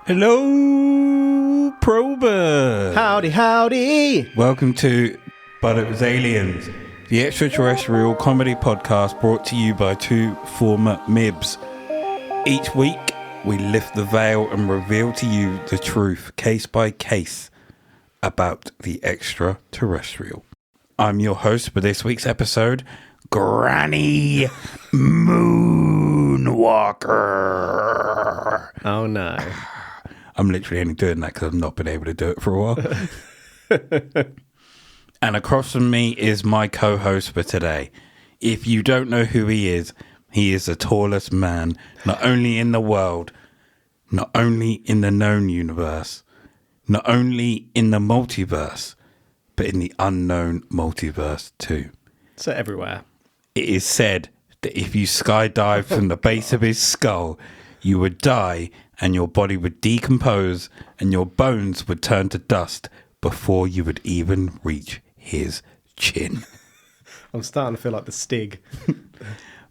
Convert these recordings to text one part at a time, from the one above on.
Hello, probers. Howdy, howdy. Welcome to But It Was Aliens, the extraterrestrial comedy podcast brought to you by two former MIBs. Each week, we lift the veil and reveal to you the truth, case by case, about the extraterrestrial. I'm your host for this week's episode, Granny Moonwalker. Oh, no. I'm literally only doing that because I've not been able to do it for a while. And across from me is my co-host for today. If you don't know who he is the tallest man, not only in the world, not only in the known universe, not only in the multiverse, but in the unknown multiverse too. So everywhere. It is said that if you skydive from the base of his skull, you would die and your body would decompose and your bones would turn to dust before you would even reach his chin. I'm starting to feel like the Stig.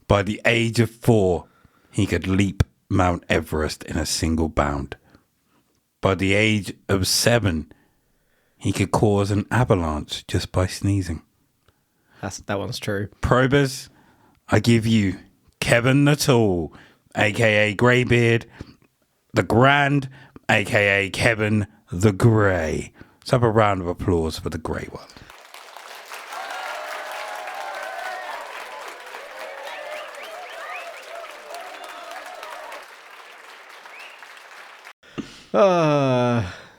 By the age of 4, he could leap Mount Everest in a single bound. By the age of 7, he could cause an avalanche just by sneezing. That one's true. Probers, I give you Kevin the Tall, a.k.a. Greybeard, the Grand, a.k.a. Kevin the Grey. Let's have a round of applause for the Grey one.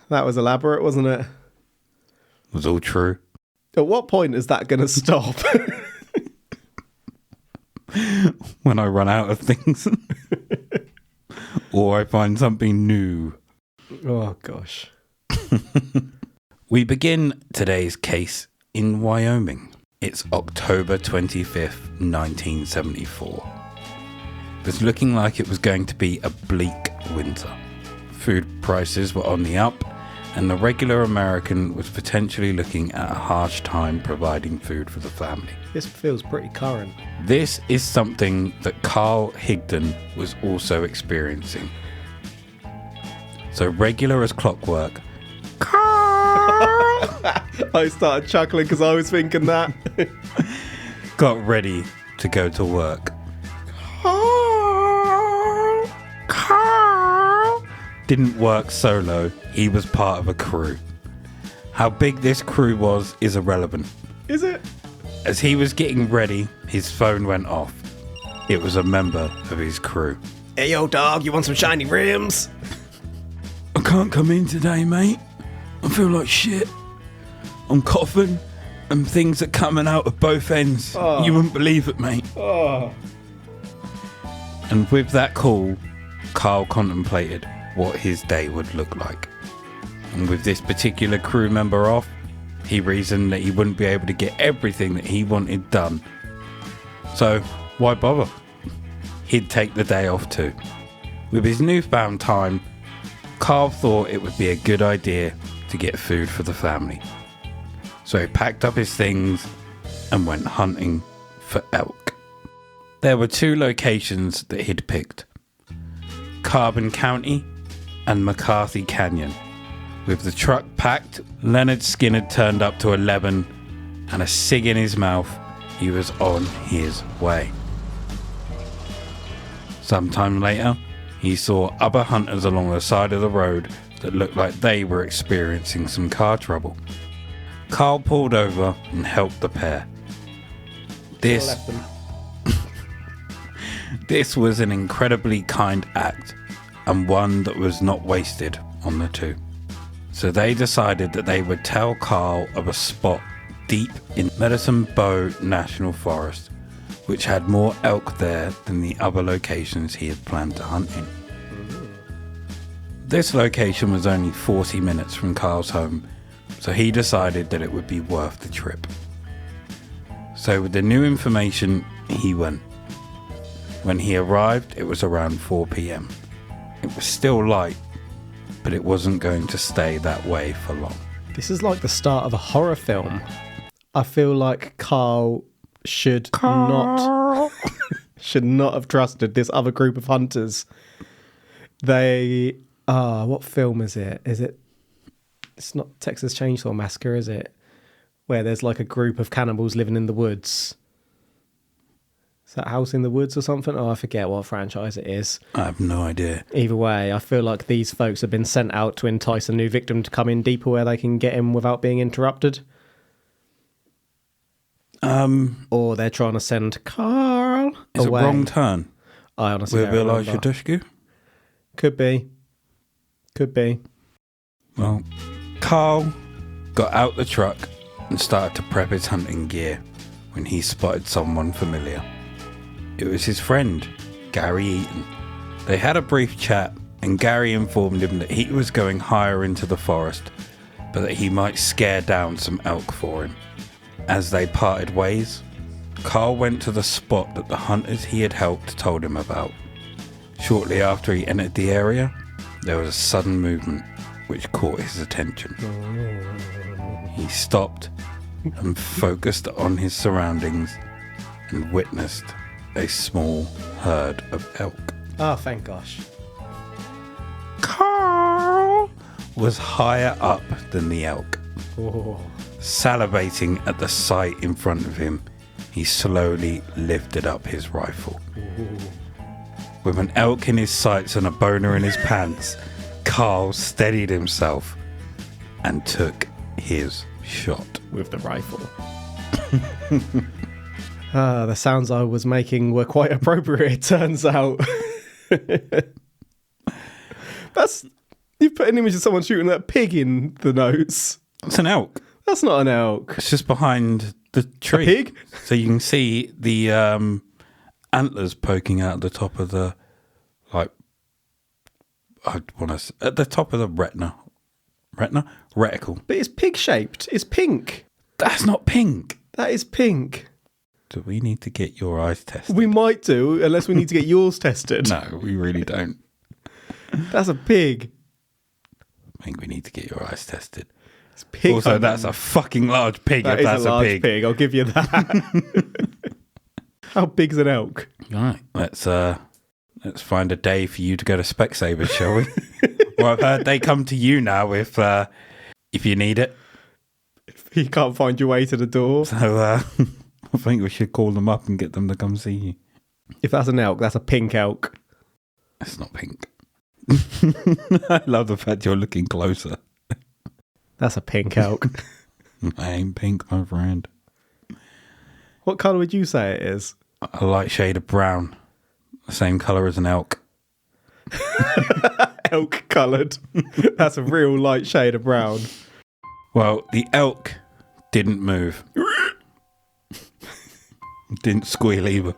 That was elaborate, wasn't it? It was all true. At what point is that going to stop? When I run out of things. Or I find something new. Oh, gosh. We begin today's case in Wyoming. It's October 25th, 1974. It was looking like it was going to be a bleak winter. Food prices were on the up, and the regular American was potentially looking at a harsh time providing food for the family. This feels pretty current. This is something that Carl Higdon was also experiencing. So regular as clockwork, Carl I started chuckling because I was thinking that. got ready to go to work. Carl didn't work solo, he was part of a crew. How big this crew was is irrelevant. Is it? As he was getting ready, his phone went off. It was a member of his crew. Hey, yo, dog, you want some shiny rims? I can't come in today, mate. I feel like shit. I'm coughing and things are coming out of both ends. Oh. You wouldn't believe it, mate. Oh. And with that call, Carl contemplated what his day would look like. And with this particular crew member off, he reasoned that he wouldn't be able to get everything that he wanted done. So, why bother? He'd take the day off too. With his newfound time, Carl thought it would be a good idea to get food for the family. So he packed up his things and went hunting for elk. There were 2 locations that he'd picked: Carbon County and McCarthy Canyon. With the truck packed, Leonard Skinner turned up to 11 and a cig in his mouth, he was on his way. Sometime later, he saw other hunters along the side of the road that looked like they were experiencing some car trouble. Carl pulled over and helped the pair. This was an incredibly kind act, and one that was not wasted on the two. So they decided that they would tell Carl of a spot deep in Medicine Bow National Forest, which had more elk there than the other locations he had planned to hunt in. This location was only 40 minutes from Carl's home, so he decided that it would be worth the trip. So with the new information, he went. When he arrived, it was around 4 p.m. It was still light, but it wasn't going to stay that way for long. This is like the start of a horror film. I feel like Carl should not have trusted this other group of hunters. They What film is it? It's not Texas Chainsaw Massacre, is it? Where there's like a group of cannibals living in the woods. Is that House in the Woods or something? Oh, I forget what franchise it is. I have no idea. Either way, I feel like these folks have been sent out to entice a new victim to come in deeper where they can get him without being interrupted. Or they're trying to send Carl Is away. it Wrong Turn? I honestly With don't Elijah remember. Dushku? Could be. Well, Carl got out the truck and started to prep his hunting gear when he spotted someone familiar. It was his friend, Gary Eaton. They had a brief chat, and Gary informed him that he was going higher into the forest, but that he might scare down some elk for him. As they parted ways, Carl went to the spot that the hunters he had helped told him about. Shortly after he entered the area, there was a sudden movement which caught his attention. He stopped and focused on his surroundings and witnessed a small herd of elk. Oh, thank gosh. Carl was higher up than the elk. Oh. Salivating at the sight in front of him, he slowly lifted up his rifle. With an elk in his sights and a boner in his pants, Carl steadied himself and took his shot. With the rifle. The sounds I was making were quite appropriate, it turns out. You've put an image of someone shooting that pig in the notes. It's an elk. That's not an elk. It's just behind the tree. A pig? So you can see the antlers poking out the top of the, at the top of the reticle. But it's pig-shaped. It's pink. That's not pink. That is pink. Do we need to get your eyes tested? We might do, unless we need to get yours tested. No, we really don't. That's a pig. I think we need to get your eyes tested. It's pig. Also, hunting. that's a fucking large pig. That if is that's a large pig. pig. I'll give you that. How big's an elk? All right, let's find a day for you to go to Specsavers, shall we? Well, I've heard they come to you now if you need it. If you can't find your way to the door. So I think we should call them up and get them to come see you. If that's an elk, that's a pink elk. It's not pink. I love the fact you're looking closer. That's a pink elk. I ain't pink, my friend. What colour would you say it is? A light shade of brown. The same colour as an elk. Elk coloured. That's a real light shade of brown. Well, the elk didn't move. Didn't squeal either.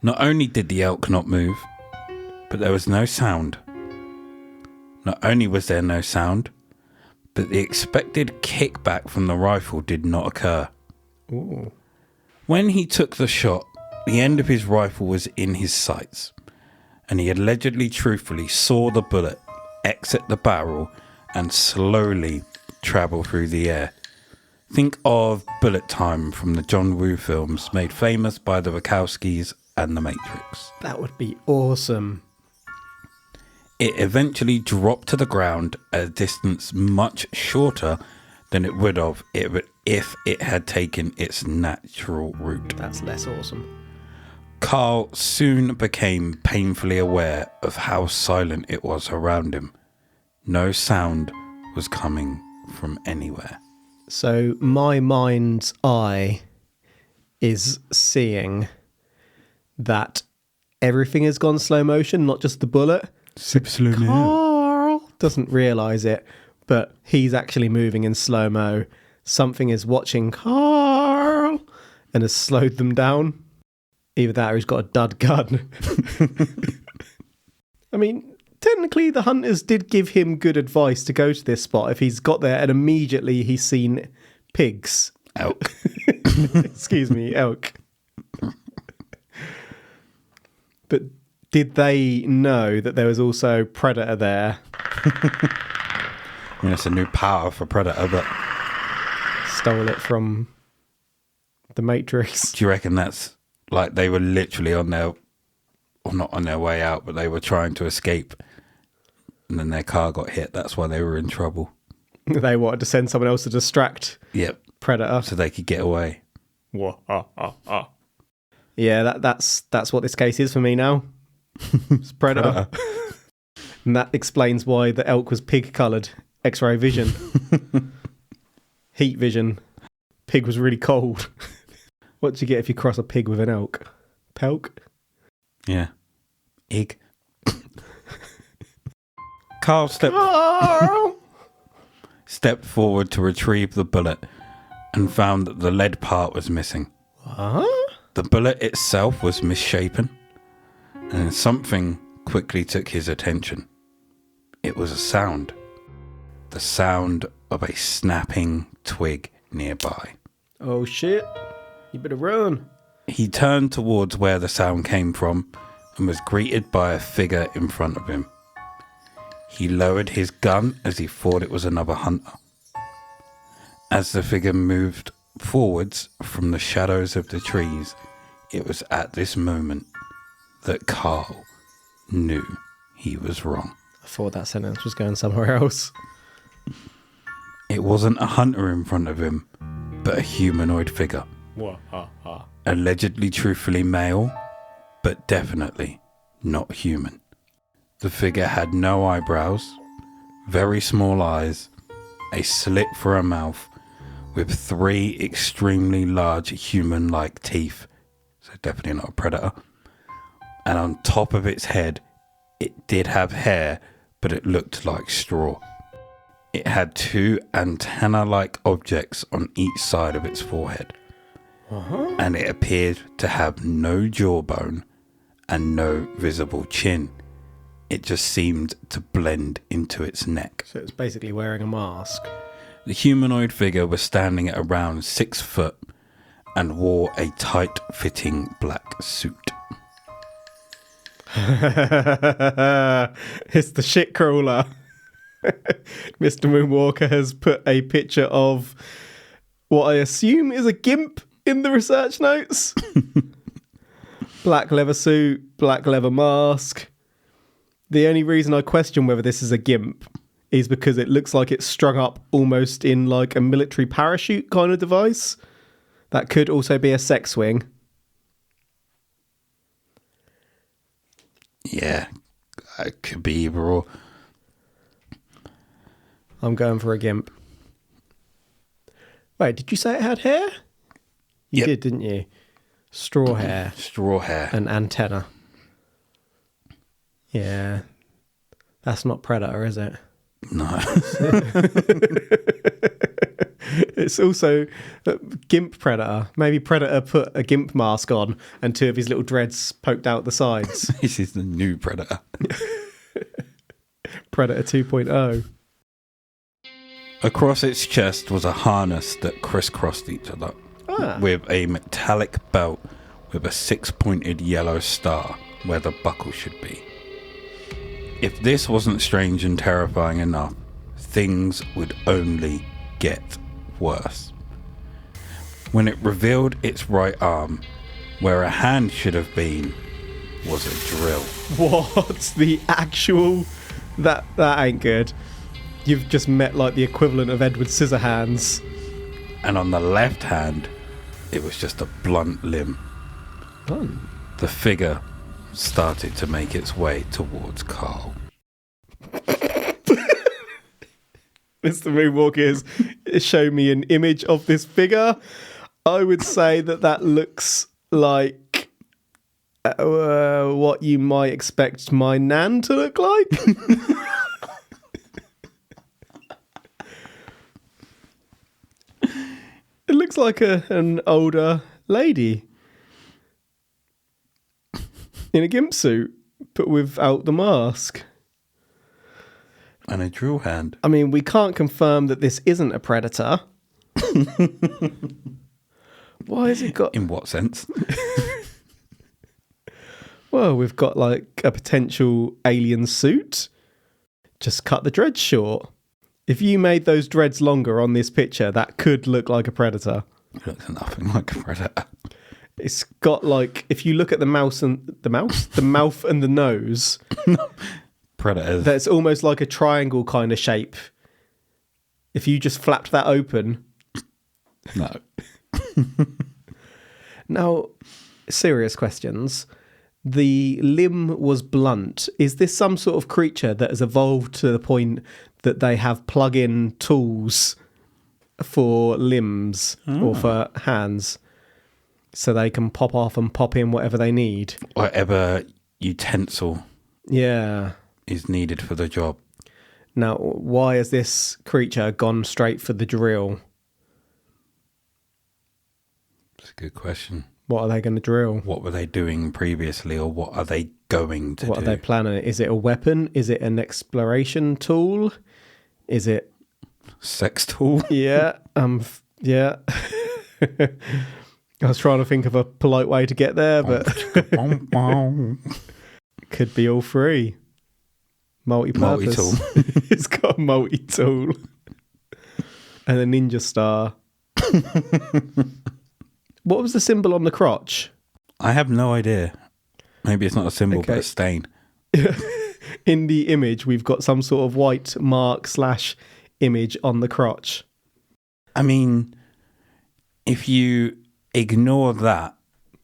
Not only did the elk not move, but there was no sound. Not only was there no sound, but the expected kickback from the rifle did not occur. Ooh. When he took the shot, the end of his rifle was in his sights, and he allegedly truthfully saw the bullet exit the barrel and slowly travel through the air. Think of bullet time from the John Woo films made famous by the Wachowskis and the Matrix. That would be awesome. It eventually dropped to the ground at a distance much shorter than it would have if it had taken its natural route. That's less awesome. Carl soon became painfully aware of how silent it was around him. No sound was coming from anywhere. So my mind's eye is seeing that everything has gone slow motion, not just the bullet. Super slow Carl doesn't realise it, but he's actually moving in slow-mo. Something is watching Carl and has slowed them down. Either that or he's got a dud gun. I mean, technically the hunters did give him good advice to go to this spot if he's got there and immediately he's seen pigs. Elk. Excuse me, elk. But did they know that there was also Predator there? I mean, it's a new power for Predator, but Stole it from the Matrix. do you reckon that's like they were literally on their, or not on their way out, but they were trying to escape and then their car got hit. That's why they were in trouble. They wanted to send someone else to distract Yep. Predator. So they could get away. Yeah, that's what this case is for me now. It's Predator. And that explains why the elk was pig-coloured. X-ray vision. Heat vision. Pig was really cold. What do you get if you cross a pig with an elk? Pelk? Yeah. Egg. Carl stepped forward to retrieve the bullet and found that the lead part was missing. What? The bullet itself was misshapen, and something quickly took his attention. It was a sound. The sound of a snapping twig nearby. Oh shit. You better run. He turned towards where the sound came from and was greeted by a figure in front of him. He lowered his gun as he thought it was another hunter. As the figure moved forwards from the shadows of the trees, it was at this moment that Carl knew he was wrong. I thought that sentence was going somewhere else. It wasn't a hunter in front of him, but a humanoid figure. Allegedly truthfully male, but definitely not human. The figure had no eyebrows, very small eyes, a slit for a mouth, with 3 extremely large human-like teeth, so definitely not a predator. And on top of its head, it did have hair, but it looked like straw. It had 2 antenna-like objects on each side of its forehead. And it appeared to have no jawbone and no visible chin. It just seemed to blend into its neck. So it's basically wearing a mask. The humanoid figure was standing at around 6 foot and wore a tight-fitting black suit. It's the shit crawler. Mr. Moonwalker has put a picture of what I assume is a gimp in the research notes. Black leather suit, black leather mask. The only reason I question whether this is a gimp is because it looks like it's strung up almost in like a military parachute kind of device. That could also be a sex swing. Yeah, it could be either or. I'm going for a gimp. Wait, did you say it had hair? You did, didn't you? Straw hair. Straw hair. An antenna. Yeah. That's not Predator, is it? No. It's also Gimp Predator. Maybe Predator put a gimp mask on and 2 of his little dreads poked out the sides. This is the new Predator. Predator 2.0. Across its chest was a harness that crisscrossed each other with a metallic belt with a 6-pointed yellow star where the buckle should be. If this wasn't strange and terrifying enough, things would only get worse. When it revealed its right arm, where a hand should have been, was a drill. What? The actual... That ain't good. You've just met like the equivalent of Edward Scissorhands. And on the left hand, it was just a blunt limb. Blunt? The figure started to make its way towards Carl. Mr. Moonwalker has shown me an image of this figure. I would say that looks like what you might expect my nan to look like. It looks like an older lady in a gimp suit, but without the mask. And a drill hand. I mean, we can't confirm that this isn't a predator. Why has it got... In what sense? Well, we've got like a potential alien suit. Just cut the dreads short. If you made those dreads longer on this picture, that could look like a predator. It looks nothing like a predator. It's got like, if you look at the mouth and the nose. predators. That's almost like a triangle kind of shape. If you just flapped that open. No. Now, serious questions. The limb was blunt. Is this some sort of creature that has evolved to the point that they have plug-in tools for limbs or for hands so they can pop off and pop in whatever they need? Whatever utensil is needed for the job. Now, why has this creature gone straight for the drill? It's a good question. What are they going to drill? What were they doing previously, or what are they going to do? What are they planning? Is it a weapon? Is it an exploration tool? Is it... sex tool? Yeah. Yeah. I was trying to think of a polite way to get there, but... Could be all three. Multi-purpose. Multi-tool. It's got a multi-tool. And a ninja star. What was the symbol on the crotch? I have no idea. Maybe it's not a symbol, but a stain. In the image, we've got some sort of white mark / image on the crotch. I mean, if you ignore that,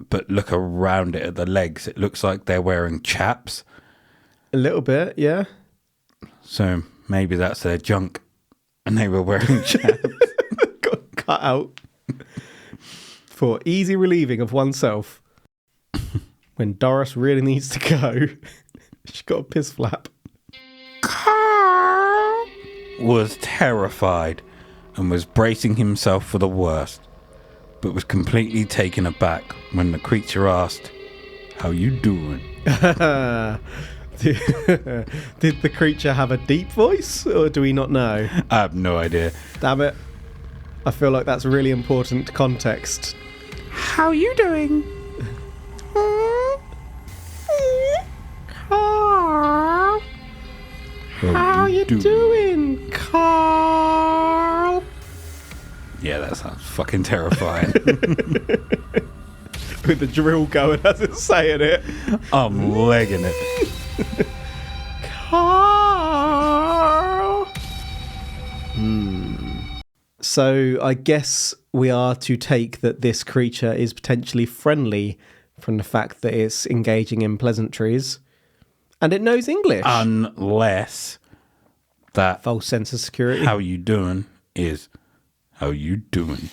but look around it at the legs, it looks like they're wearing chaps. A little bit, yeah. So maybe that's their junk, and they were wearing chaps. Got cut out. For easy relieving of oneself. When Doris really needs to go, she's got a piss flap. Carl was terrified and was bracing himself for the worst, but was completely taken aback when the creature asked, "How you doing?" Did the creature have a deep voice, or do we not know? I have no idea. Damn it. I feel like that's really important context. How you doing? Carl? How you doing, Carl? Yeah, that sounds fucking terrifying. With the drill going as it's saying it. I'm legging it. Carl. So I guess we are to take that this creature is potentially friendly from the fact that it's engaging in pleasantries and it knows English. Unless that false sense of security. How you doing is how you doing.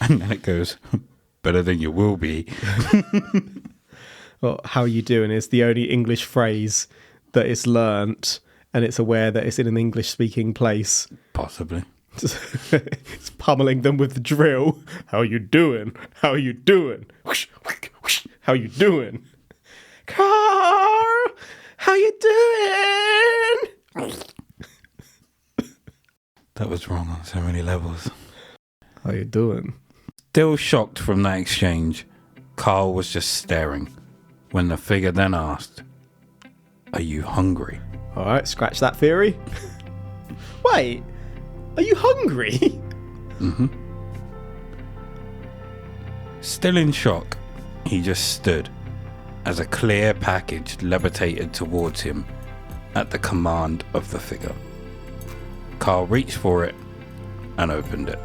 And then it goes, better than you will be. Well, how you doing is the only English phrase that it's learnt, and it's aware that it's in an English-speaking place. Possibly. It's pummeling them with the drill. How you doing? How you doing? Whoosh, whoosh, whoosh. How you doing? Carl! How you doing? That was wrong on so many levels. How you doing? Still shocked from that exchange, Carl was just staring when the figure then asked, "Are you hungry?" All right, scratch that theory. Wait, are you hungry? Mm-hmm. Still in shock, he just stood as a clear package levitated towards him at the command of the figure. Carl reached for it and opened it.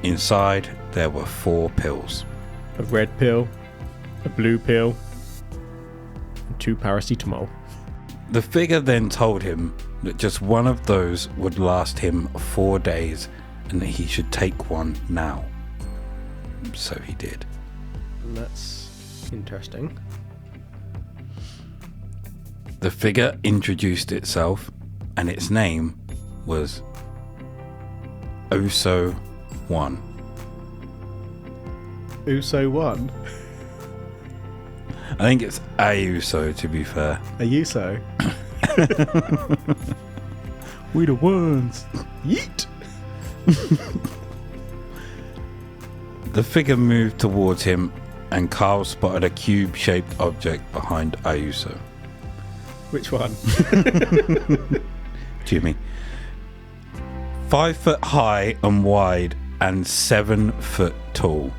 Inside, there were 4 pills. A red pill, a blue pill, and 2 paracetamol. The figure then told him that just one of those would last him 4 days and that he should take one now. So he did. That's interesting. The figure introduced itself and its name was Uso 1. Uso 1? I think it's Ayuso, to be fair. Ayuso? We the ones. Yeet! The figure moved towards him and Carl spotted a cube-shaped object behind Ayuso. Which one? Jimmy. 5 foot high and wide and 7 foot tall.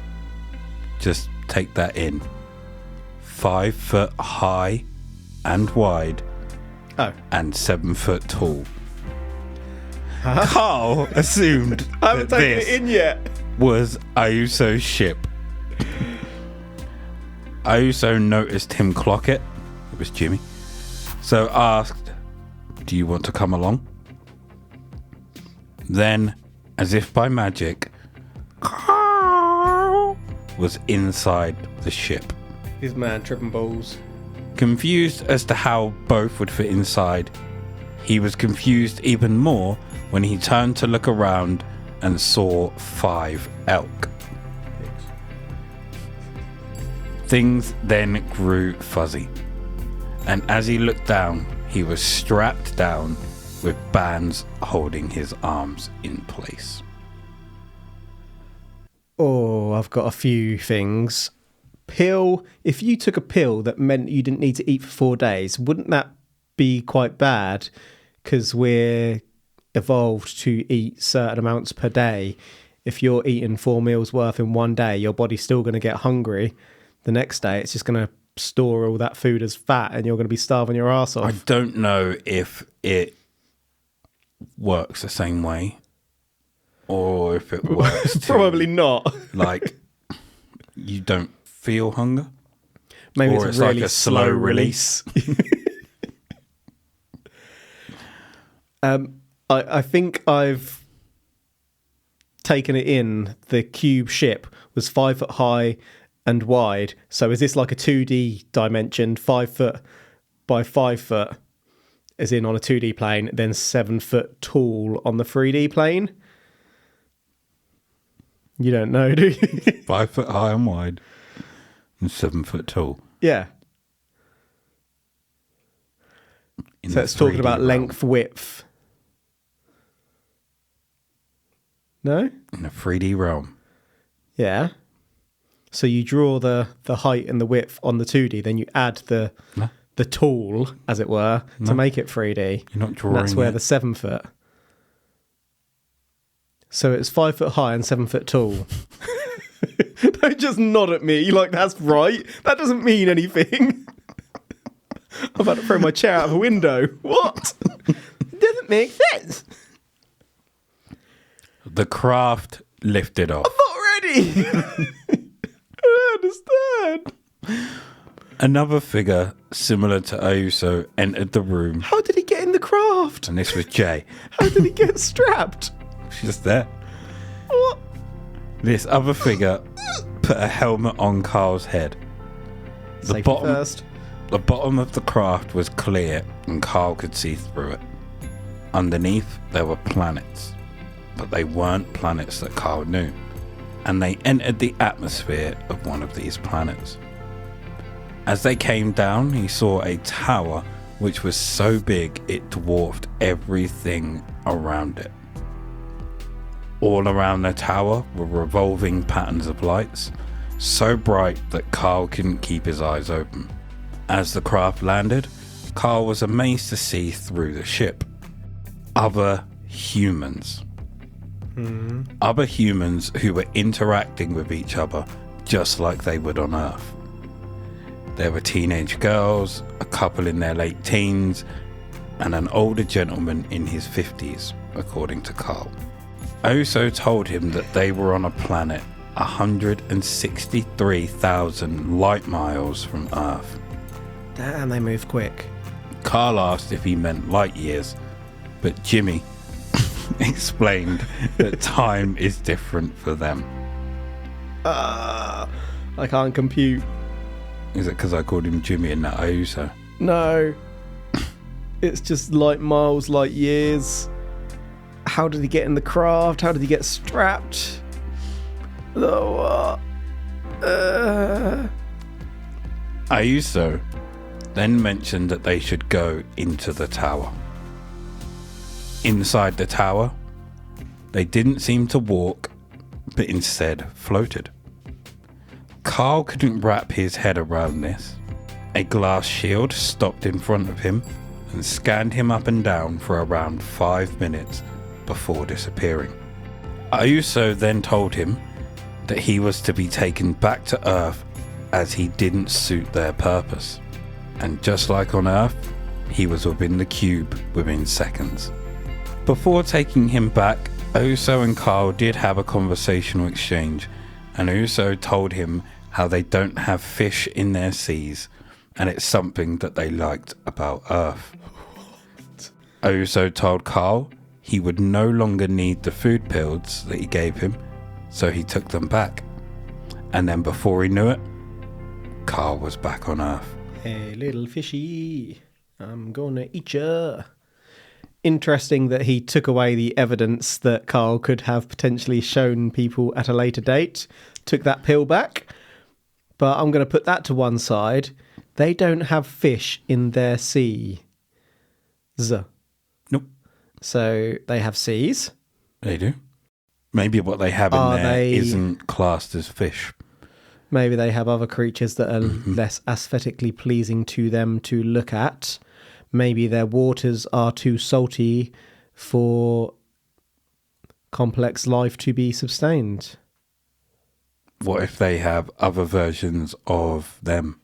Just take that in. 5 foot high and wide. Oh. And 7 foot tall. Huh? Carl assumed I haven't taken it in yet. Was Ayuso's ship. Ayuso noticed him clock it. It was Jimmy. So asked, "Do you want to come along?" Then, as if by magic, Carl was inside the ship. His man tripping balls. Confused as to how both would fit inside, he was confused even more when he turned to look around and saw 5 elk. Things then grew fuzzy, and as he looked down, he was strapped down with bands holding his arms in place. Oh, I've got a few things. Pill. If you took a pill that meant you didn't need to eat for 4 days, wouldn't that be quite bad? Because we're evolved to eat certain amounts per day. If you're eating 4 meals worth in 1 day, your body's still going to get hungry. The next day, it's just going to store all that food as fat and you're going to be starving your ass off. I don't know if it works the same way or if it works Probably not. Like, you don't feel hunger. Maybe or it's a really like a slow release. I think I've taken it in. The cube ship was 5 foot high and wide. So is this like a 2D dimension, 5 foot by 5 foot, as in on a 2D plane, then 7 foot tall on the 3D plane? You don't know, do you? 5 foot high and wide and 7 foot tall. Yeah. So it's talking about realm. length, width. No? In a 3D realm. Yeah. So you draw the height and the width on the 2D, then you add the tall, as it were, to make it 3D. You're not drawing. And that's where it. the 7 foot. So it's 5 foot high and 7 foot tall. Don't just nod at me like that's right. That doesn't mean anything. I'm about to throw my chair out of a window. What? It doesn't make sense. The craft lifted off. I'm not ready. I don't understand. Another figure similar to Ayuso entered the room. How did he get in the craft? And this was Jay. How did he get strapped? She's just there. What? This other figure put a helmet on Carl's head. Safety first. The bottom of the craft was clear and Carl could see through it. Underneath there were planets, but they weren't planets that Carl knew, and they entered the atmosphere of one of these planets. As they came down, he saw a tower which was so big it dwarfed everything around it. All around the tower were revolving patterns of lights, so bright that Carl couldn't keep his eyes open. As the craft landed, Carl was amazed to see through the ship other humans. Other humans who were interacting with each other just like they would on Earth. There were teenage girls, a couple in their late teens, and an older gentleman in his 50s, according to Carl. Oso told him that they were on a planet 163,000 light miles from Earth. Damn, they move quick. Carl asked if he meant light years, but Jimmy explained that time is different for them. I can't compute. Is it because I called him Jimmy and not Ayuso? No. It's just light miles, light years. How did he get in the craft? How did he get strapped? Ayuso then mentioned that they should go into the tower. Inside the tower, they didn't seem to walk, but instead floated. Carl couldn't wrap his head around this. A glass shield stopped in front of him and scanned him up and down for around 5 minutes before disappearing. Ayuso then told him that he was to be taken back to Earth as he didn't suit their purpose. And just like on Earth, he was within the cube within seconds. Before taking him back, Uso and Carl did have a conversational exchange, and Uso told him how they don't have fish in their seas, and it's something that they liked about Earth. Uso told Carl he would no longer need the food pills that he gave him, so he took them back. And then before he knew it, Carl was back on Earth. Hey, little fishy, I'm gonna eat ya. Interesting that he took away the evidence that Carl could have potentially shown people at a later date, took that pill back. But I'm going to put that to one side. They don't have fish in their sea. Nope. So they have seas. They do. Maybe what they have in there isn't classed as fish. Maybe they have other creatures that are less aesthetically pleasing to them to look at. Maybe their waters are too salty for complex life to be sustained. What if they have other versions of them,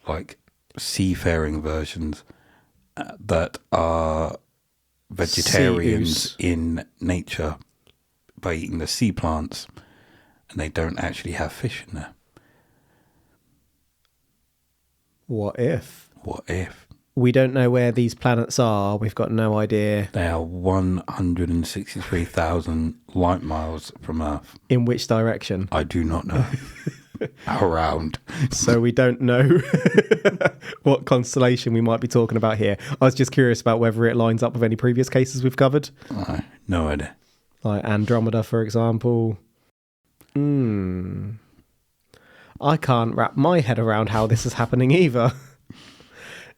like seafaring versions that are vegetarians in nature by eating the sea plants, and they don't actually have fish in there? What if? What if? We don't know where these planets are. We've got no idea. They are 163,000 light miles from Earth. In which direction? I do not know. Around. So we don't know what constellation we might be talking about here. I was just curious about whether it lines up with any previous cases we've covered. No idea. Like Andromeda, for example. I can't wrap my head around how this is happening either.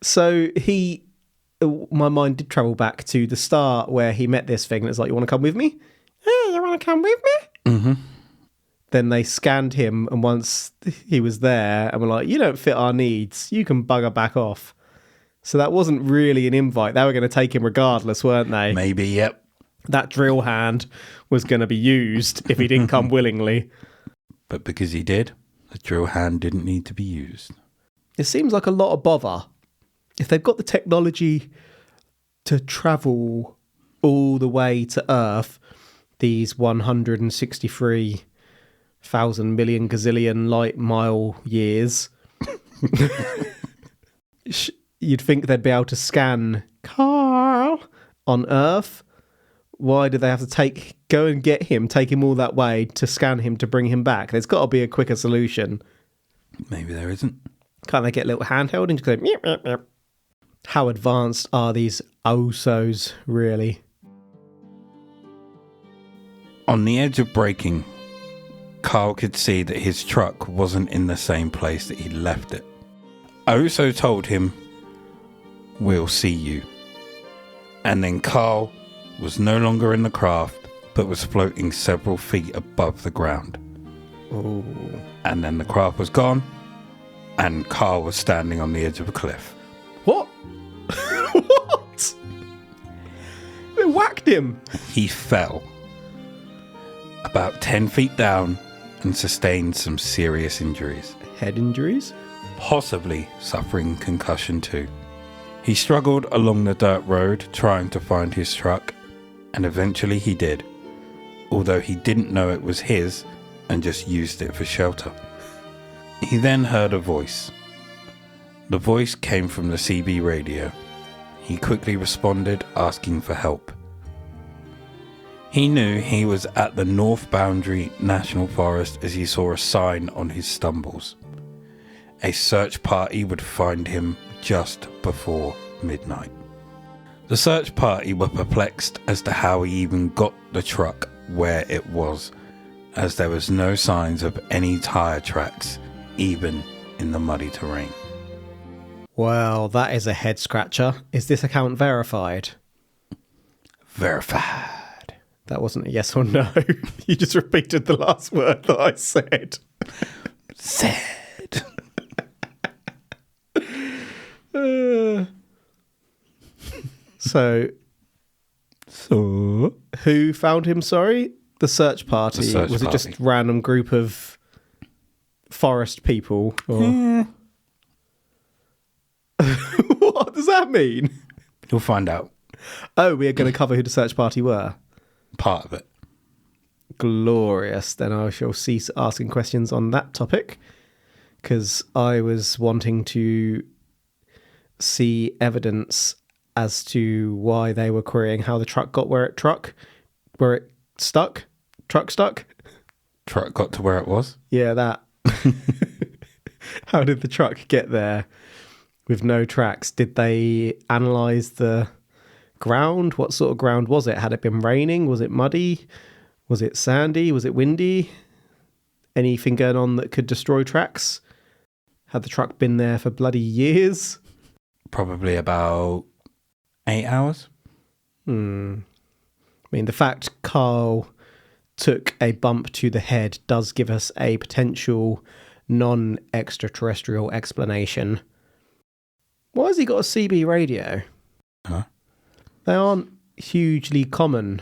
So my mind did travel back to the start where he met this thing and it's like, you want to come with me? Yeah, you want to come with me? Mm-hmm. Then they scanned him, and once he was there and were like, you don't fit our needs, you can bugger back off. So that wasn't really an invite. They were going to take him regardless, weren't they? Maybe, yep. That drill hand was going to be used if he didn't come willingly. But because he did, the drill hand didn't need to be used. It seems like a lot of bother. If they've got the technology to travel all the way to Earth, these 163,000 million gazillion light mile years, you'd think they'd be able to scan Carl on Earth. Why do they have to go and get him, take him all that way to scan him to bring him back? There's got to be a quicker solution. Maybe there isn't. Can't they get a little handheld and just go, meep, meep, meep? How advanced are these Usos, really? On the edge of braking, Carl could see that his truck wasn't in the same place that he'd left it. Uso told him, "We'll see you." And then Carl was no longer in the craft, but was floating several feet above the ground. Ooh. And then the craft was gone, and Carl was standing on the edge of a cliff. What? What? They whacked him. He fell about 10 feet down and sustained some serious injuries. Head injuries? Possibly suffering concussion too. He struggled along the dirt road trying to find his truck, and eventually he did, although he didn't know it was his and just used it for shelter. He then heard a voice. The voice came from the CB radio. He quickly responded, asking for help. He knew he was at the North Boundary National Forest as he saw a sign on his stumbles. A search party would find him just before midnight. The search party were perplexed as to how he even got the truck where it was, as there was no signs of any tyre tracks, even in the muddy terrain. Well, that is a head scratcher. Is this account verified? Verified. That wasn't a yes or no. You just repeated the last word that I said. Said. So, who found him, sorry? The search party, was it just random group of forest people? Or... What does that mean? You'll find out. Oh, we are going to cover who the search party were? Part of it. Glorious. Then I shall cease asking questions on that topic, because I was wanting to see evidence as to why they were querying how the truck got where it stuck. Truck stuck? Truck got to where it was? Yeah, that. How did the truck get there with no tracks? Did they analyse the ground? What sort of ground was it? Had it been raining? Was it muddy? Was it sandy? Was it windy? Anything going on that could destroy tracks? Had the truck been there for bloody years? Probably about 8 hours. I mean, the fact Carl took a bump to the head does give us a potential non-extraterrestrial explanation. Why has he got a CB radio? Huh? They aren't hugely common.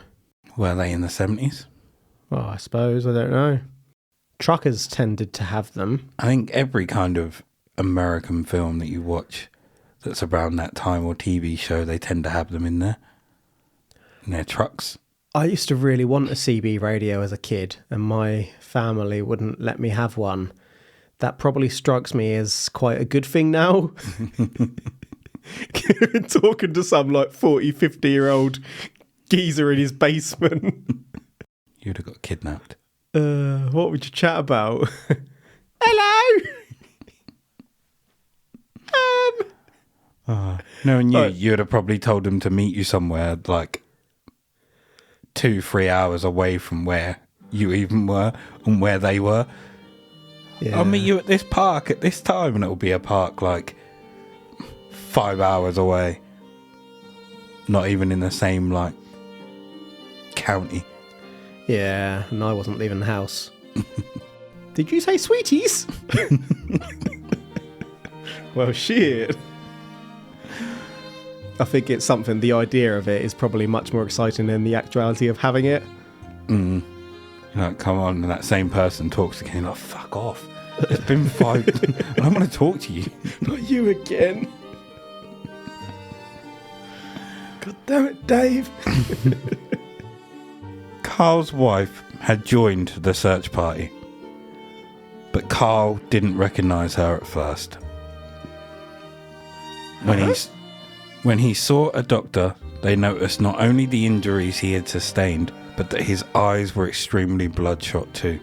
Were they in the 70s? Well, I suppose. I don't know. Truckers tended to have them. I think every kind of American film that you watch that's around that time, or TV show, they tend to have them in there. In their trucks. I used to really want a CB radio as a kid, and my family wouldn't let me have one. That probably strikes me as quite a good thing now. Talking to some 40, 50-year-old geezer in his basement. You'd have got kidnapped. What would you chat about? Hello! Knowing you, you'd have probably told them to meet you somewhere 2-3 hours away from where you even were and where they were. Yeah. I'll meet you at this park at this time, and it'll be a park 5 hours away. Not even in the same county. Yeah, and I wasn't leaving the house. Did you say sweeties? Well, shit. I think it's something, the idea of it is probably much more exciting than the actuality of having it. Come on, and that same person talks again, fuck off. It's been 5... I don't want to talk to you. Not you again. God damn it, Dave. Carl's wife had joined the search party, but Carl didn't recognise her at first. When he saw a doctor, they noticed not only the injuries he had sustained, but that his eyes were extremely bloodshot too.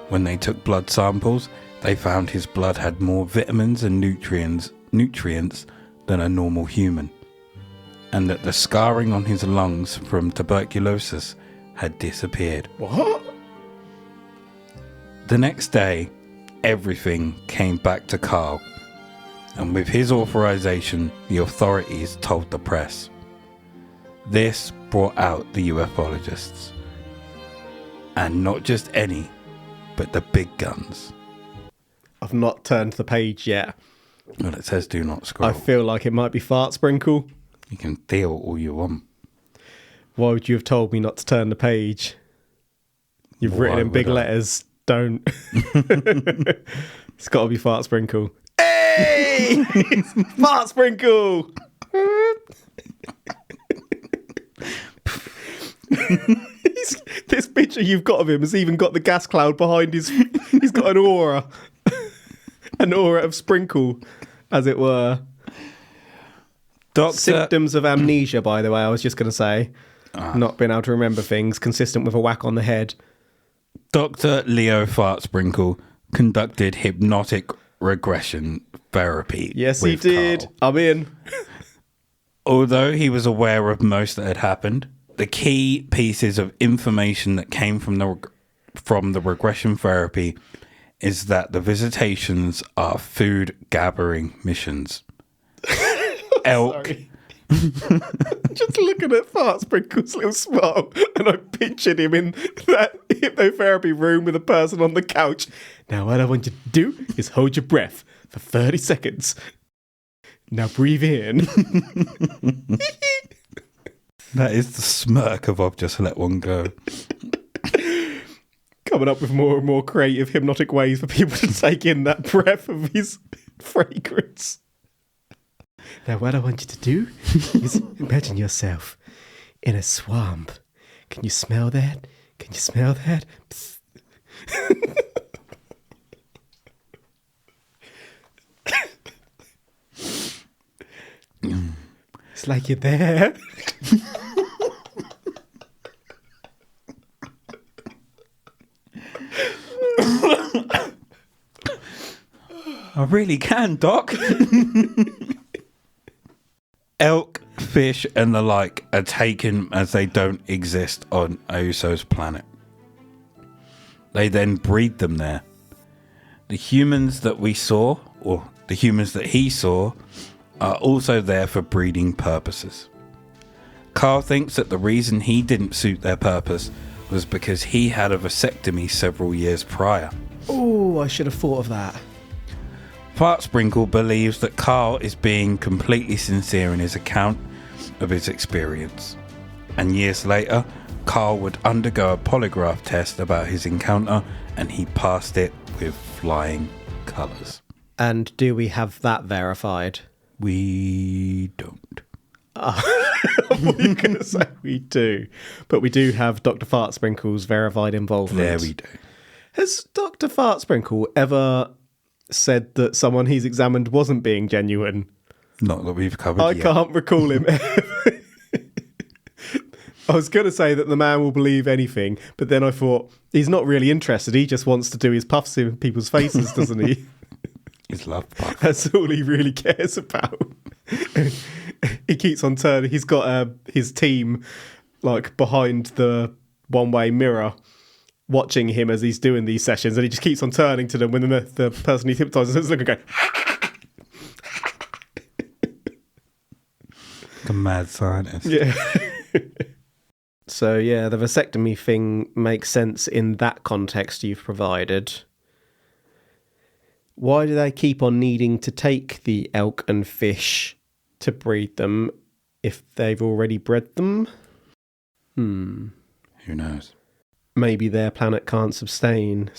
When they took blood samples, they found his blood had more vitamins and nutrients than a normal human, and that the scarring on his lungs from tuberculosis had disappeared. What? The next day, everything came back to Carl, and with his authorization, the authorities told the press. This brought out the ufologists. And not just any, but the big guns. I've not turned the page yet. Well, it says do not scroll. I feel like it might be fart sprinkle. You can feel all you want. Why would you have told me not to turn the page? You've written in big letters, don't. It's got to be fart sprinkle. Hey! Fart sprinkle! This picture you've got of him has even got the gas cloud behind his... He's got an aura. An aura of sprinkle, as it were. Symptoms of amnesia, by the way, I was just going to say. Not being able to remember things, consistent with a whack on the head. Dr. Leo Fartsprinkle conducted hypnotic regression therapy. Yes, he did. Carl. I'm in. Although he was aware of most that had happened, the key pieces of information that came from the regression therapy is that the visitations are food gathering missions. Elk. Just looking at Fartsprinkle's little smile, and I pictured him in that hypnotherapy room with a person on the couch. Now what I want you to do is hold your breath for 30 seconds. Now breathe in. That is the smirk of I've just let one go. coming up with more and more creative hypnotic ways for people to take in that breath of his fragrance. Now, what I want you to do is imagine yourself in a swamp. Can you smell that? Can you smell that? Psst. It's like you're there. I really can, Doc. Elk, fish, and the like are taken as they don't exist on Uso's planet. They then breed them there. The humans that we saw, or the humans that he saw, are also there for breeding purposes. Carl thinks that the reason he didn't suit their purpose was because he had a vasectomy several years prior. Oh, I should have thought of that. Fartsprinkle believes that Carl is being completely sincere in his account of his experience. And years later, Carl would undergo a polygraph test about his encounter, and he passed it with flying colours. And do we have that verified? We don't. What were you going to say? We do. But we do have Dr. Fartsprinkle's verified involvement. There we do. Has Dr. Fartsprinkle ever said that someone he's examined wasn't being genuine? Not that we've covered yet. I can't recall him ever. I was going to say that the man will believe anything, but then I thought, he's not really interested. He just wants to do his puffs in people's faces, doesn't he? His love puff. That's all he really cares about. He keeps on turning. He's got his team like behind the one-way mirror watching him as he's doing these sessions, and he just keeps on turning to them when the person he's hypnotising is looking and going... Like a mad scientist. Yeah. So, yeah, the vasectomy thing makes sense in that context you've provided. Why do they keep on needing to take the elk and fish to breed them if they've already bred them? Who knows? Maybe their planet can't sustain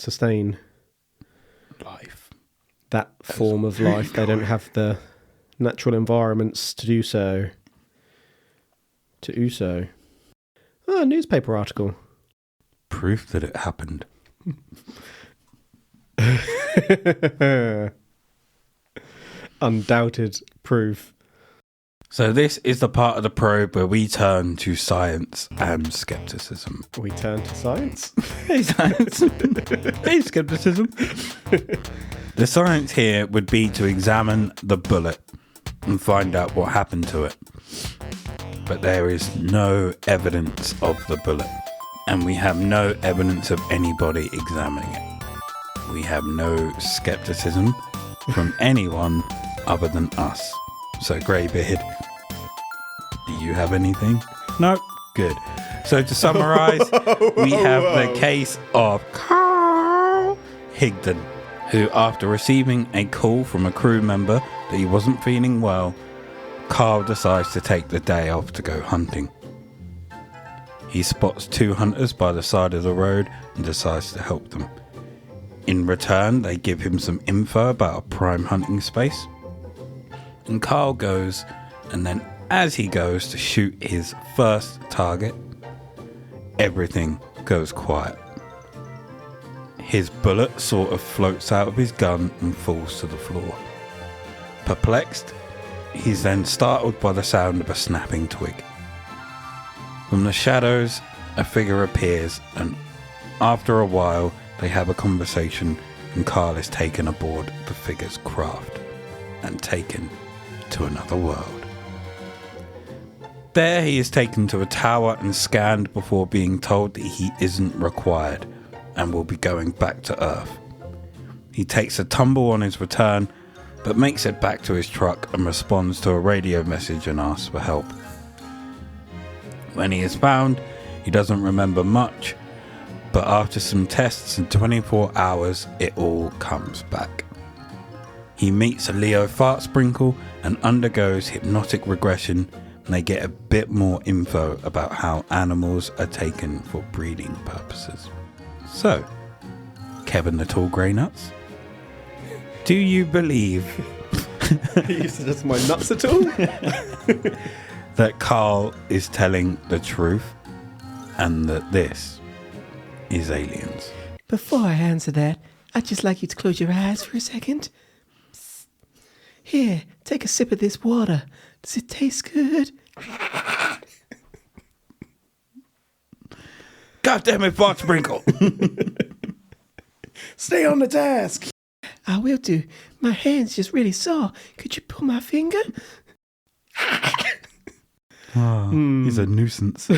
Life. that form of life. They don't have the natural environments to do so. Oh, a newspaper article. Proof that it happened. Undoubted proof. So this is the part of the probe where we turn to science and skepticism. We turn to science. Hey, science. Hey, skepticism. The science here would be to examine the bullet and find out what happened to it. But there is no evidence of the bullet, and we have no evidence of anybody examining it. We have no skepticism from anyone other than us. So, Greybeard, do you have anything? No? Good. So, to summarise, we have the case of Carl Higdon, who, after receiving a call from a crew member that he wasn't feeling well, Carl decides to take the day off to go hunting. He spots two hunters by the side of the road and decides to help them. In return, they give him some info about a prime hunting space. And Carl goes, and then as he goes to shoot his first target, everything goes quiet. His bullet sort of floats out of his gun and falls to the floor. Perplexed, he's then startled by the sound of a snapping twig. From the shadows, a figure appears, and after a while, they have a conversation, and Carl is taken aboard the figure's craft and taken to another world. There he is taken to a tower and scanned before being told that he isn't required and will be going back to Earth. He takes a tumble on his return, but makes it back to his truck and responds to a radio message and asks for help. When he is found, he doesn't remember much, but after some tests in 24 hours, it all comes back. He meets a Leo Fartsprinkle and undergoes hypnotic regression, and they get a bit more info about how animals are taken for breeding purposes. So, Kevin the Tall Grey Nuts? Do you believe You suggest my nuts at all? that Carl is telling the truth and that this is aliens? Before I answer that, I'd just like you to close your eyes for a second. Psst. Here, take a sip of this water. Does it taste good? God damn it, Bart Sprinkle! Stay on the task. I will do. My hand's just really sore. Could you pull my finger? He's a nuisance.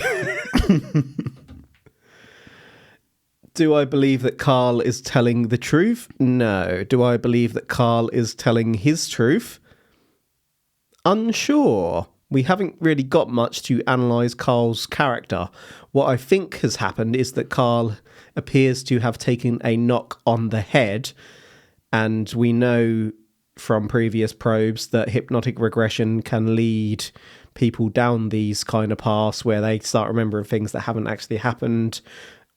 Do I believe that Carl is telling the truth? No. Do I believe that Carl is telling his truth? Unsure. We haven't really got much to analyse Carl's character. What I think has happened is that Carl appears to have taken a knock on the head, and we know from previous probes that hypnotic regression can lead people down these kind of paths where they start remembering things that haven't actually happened,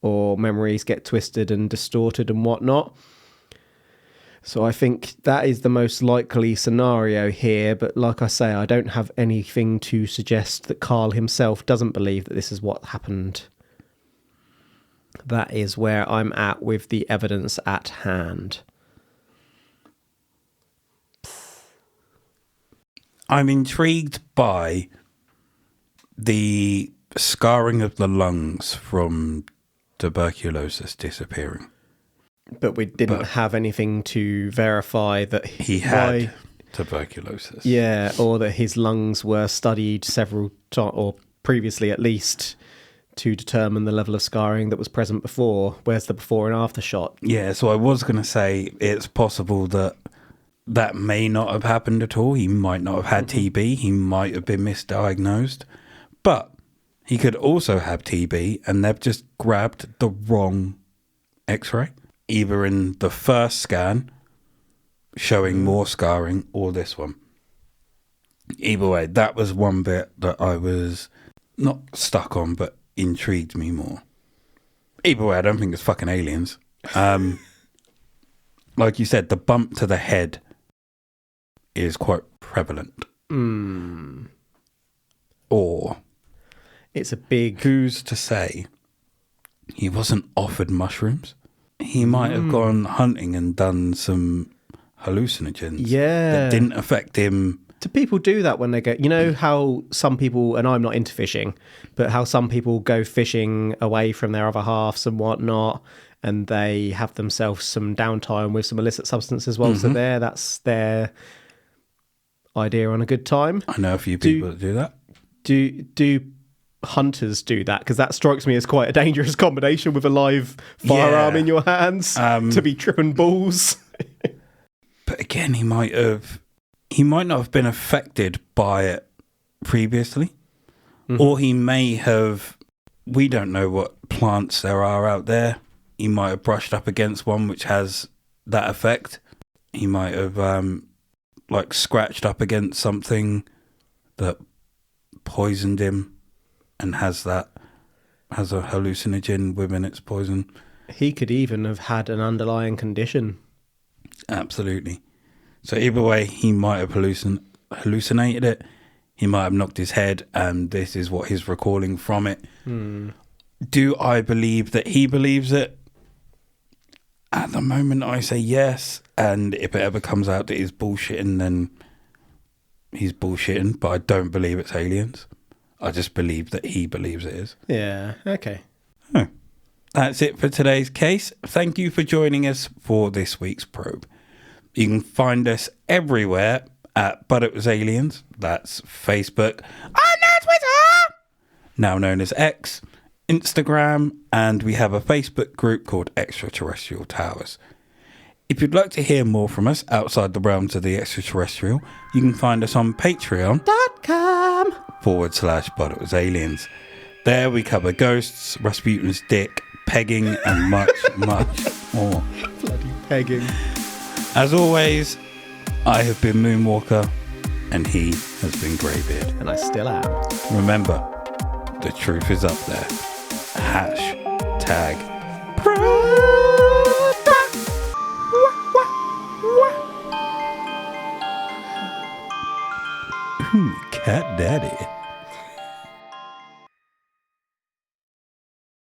or memories get twisted and distorted and whatnot. So I think that is the most likely scenario here, but like I say, I don't have anything to suggest that Carl himself doesn't believe that this is what happened. That is where I'm at with the evidence at hand. I'm intrigued by the scarring of the lungs from tuberculosis disappearing. But we didn't have anything to verify that he had tuberculosis. Yeah, or that his lungs were studied several times, or previously at least, to determine the level of scarring that was present before. Where's the before and after shot? Yeah, so I was going to say it's possible that that may not have happened at all. He might not have had TB. He might have been misdiagnosed. But he could also have TB and they've just grabbed the wrong x-ray. Either in the first scan, showing more scarring, or this one. Either way, that was one bit that I was not stuck on, but intrigued me more. Either way, I don't think it's fucking aliens. Like you said, the bump to the head is quite prevalent. Or it's a big... Who's to say he wasn't offered mushrooms? He might have gone hunting and done some hallucinogens that didn't affect him. Do people do that when they go... You know how some people, and I'm not into fishing, but how some people go fishing away from their other halves and whatnot, and they have themselves some downtime with some illicit substances whilst they're there. That's their idea on a good time. I know a few people that do that. Do hunters do that? Because that strikes me as quite a dangerous combination with a live firearm in your hands to be tripping balls. But again, he might not have been affected by it previously, or he may have. We don't know what plants there are out there. He might have brushed up against one which has that effect. He might have like scratched up against something that poisoned him and has a hallucinogen within its poison. He could even have had an underlying condition. Absolutely. So either way, he might have hallucinated it. He might have knocked his head, and this is what he's recalling from it. Do I believe that he believes it? At the moment, I say yes. And if it ever comes out that he's bullshitting, then he's bullshitting. But I don't believe it's aliens. I just believe that he believes it is. Yeah, okay. Oh, that's it for today's case. Thank you for joining us for this week's probe. You can find us everywhere at But It Was Aliens. That's Facebook and Twitter, now known as X, Instagram, and we have a Facebook group called Extraterrestrial Towers. If you'd like to hear more from us outside the realms of the extraterrestrial, you can find us on patreon.com/But It Was Aliens. There we cover ghosts, Rasputin's dick, pegging, and much, much more. Bloody pegging. As always, I have been Moonwalker, and he has been Greybeard. And I still am. Remember, the truth is up there. #ProDuction. Ooh, cat daddy.